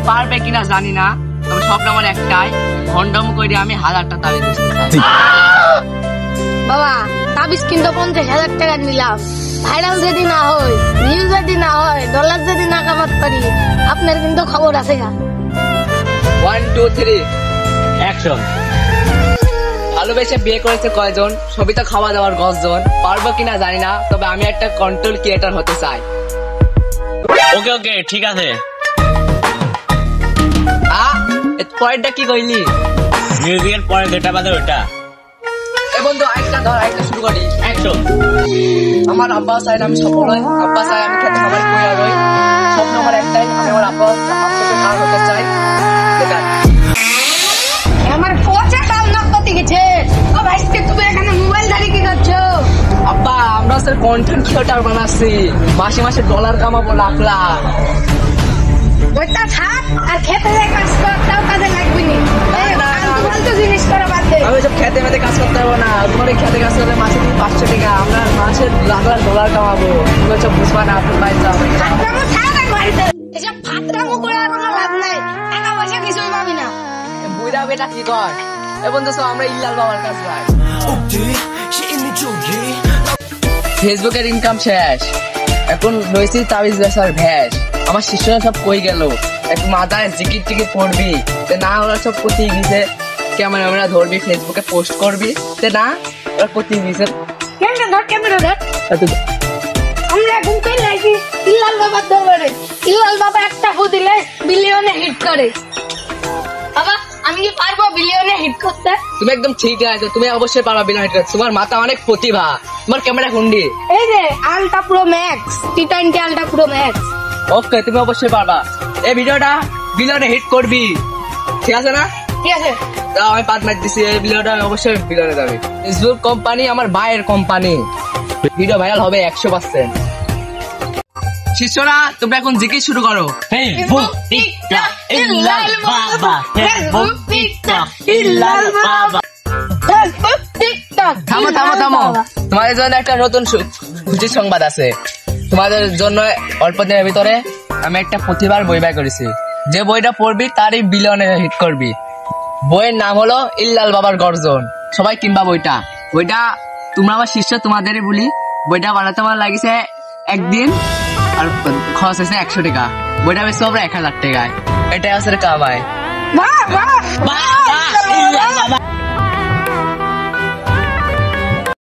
পারবে কিনা জানি না, তবে স্বপ্ন আমার একটাই, ভন্ডম করে আমি 1000টা তাবিজ দিতে চাই। বাবা তাবিজ কিন্তু 50,000 টাকা নিলাম, ভাইরাল যদি না হয়, ভিউ যদি না হয়, ডলার যদি না কামাতে পারি, আপনার কিন্তু খবর আছে গা। 1 2 3 অ্যাকশন। ভালোবেসে বিয়ে করেছে কয়জন, সবই তো খাওয়া দাওয়ার গজন, পারবো কিনা জানি না, তবে আমি একটা কন্ট্রোল ক্রিয়েটর হতে চাই। ওকে ওকে ঠিক আছে। পরেরটা কি কইলি? মিউজিকের পরে যেটা বাজে ওটা। এ বন্ধু আরেকটা ধর, আরেকটা শুরু করি। অ্যাকশন। আমার আব্বা চাই আমি সফল হই, আব্বা চাই আমি খেতে খাবার কইয়া রই, স্বপ্ন আমার একটাই, আমি আমার আব্বা সাথে কাজ হতে চাই। আমার পচা কাল নকতি গেছে। ও ভাই তুমি এখানে মোবাইল ধরে কি করছো? আব্বা আমরা স্যার কন্টেন্ট ক্রিয়েটর বানাচ্ছি, মাসে মাসে ডলার কামাবো লাখ লাখ। ওইটা থাক আর খেতে যাই কাজ করতেও কাজে লাগবে নি। ফালতু জিনিস করা বাদ দে। আমি সব খেতে মেতে কাজ করতে পারবো না, তোমার এই খেতে কাজ করলে মাসে 500 টাকা, আমরা মাসে লাখ লাখ ডলার কামাবো। তুমি সব বুঝবা না, আপনার বাইরে যাও। ফাতরামো থাক আর বাড়িতে। এসব ফাতরামো করে আর কোনো লাভ নাই, টাকা পয়সা কিছুই পাবি না। বুইরা বেটা কি কর? এ বন্ধু সব আমরা ইল্লাল বাবার কাজ ভাই। ফেসবুকের ইনকাম শেষ, এখন রয়েছি তাবিজ বেচার ভ্যাস। আমার শিষ্যরা সব কই গেল, একটু মাথায় জিকির টিকিট পড়বি, না ওরা সব কোথায় গেছে, ক্যামেরা ধরবি, ফেসবুকে পোস্ট করবি, না ওরা কোথায় গেছে। ক্যামেরা ধর। আমরা এখন পেয়ে লাগি ইল্লাল বাবার দরবারে। ইল্লাল বাবা একটা ফু দিলে বিলিয়নে হিট করে। বাবা আমি কি পারবো বিলিয়নে হিট করতে? তুমি একদম ঠিক আছে, তুমি অবশ্যই পারবা বিলিয়ন হিট করতে, তোমার মাথা অনেক প্রতিভা। তোমার ক্যামেরা কোনটি? এই যে ultra pro max, T20 ultra pro max. Okay তুমি অবশ্যই পারবা, এই ভিডিওটা বিলিয়নে হিট করবি, ঠিক আছে না? ঠিক আছে তাও আমি 5 ম্যাচ দিছি, এই ভিডিওটা অবশ্যই বিলিয়নে যাবে। ফেসবুক কোম্পানি আমার ভাইয়ের কোম্পানি, ভিডিও ভাইরাল হবে 100%। শিষ্যরা তোমরা এখন জিকির শুরু করো। ফেসবুক টিকটক ইল্লাল বাবা, ফেসবুক টিকটক ইল্লাল বাবা। Facebook TikTok. থামো থামো থামো, তোমাদের জন্য একটা নতুন খুশির সংবাদ আছে। তোমাদের জন্য অল্প দিনের ভিতরে আমি একটা প্রতিভার বই বাই করেছি, যে বইটা পড়বি তারই বিলিয়নে হিট করবি। বইয়ের নাম হলো ইল্লাল বাবার গর্জন, সবাই কিনবা বইটা। বইটা তোমরা আমার শিষ্য, তোমাদেরই বলি, বইটা বানাতে আমার লাগিছে একদিন, আর খরচ হয়েছে 100 টাকা। বইটা বেশি আমরা 1000 টাকায়, এটাই আছে কামাই। বাহ বাহ বাবা ইল্লাল বাবা।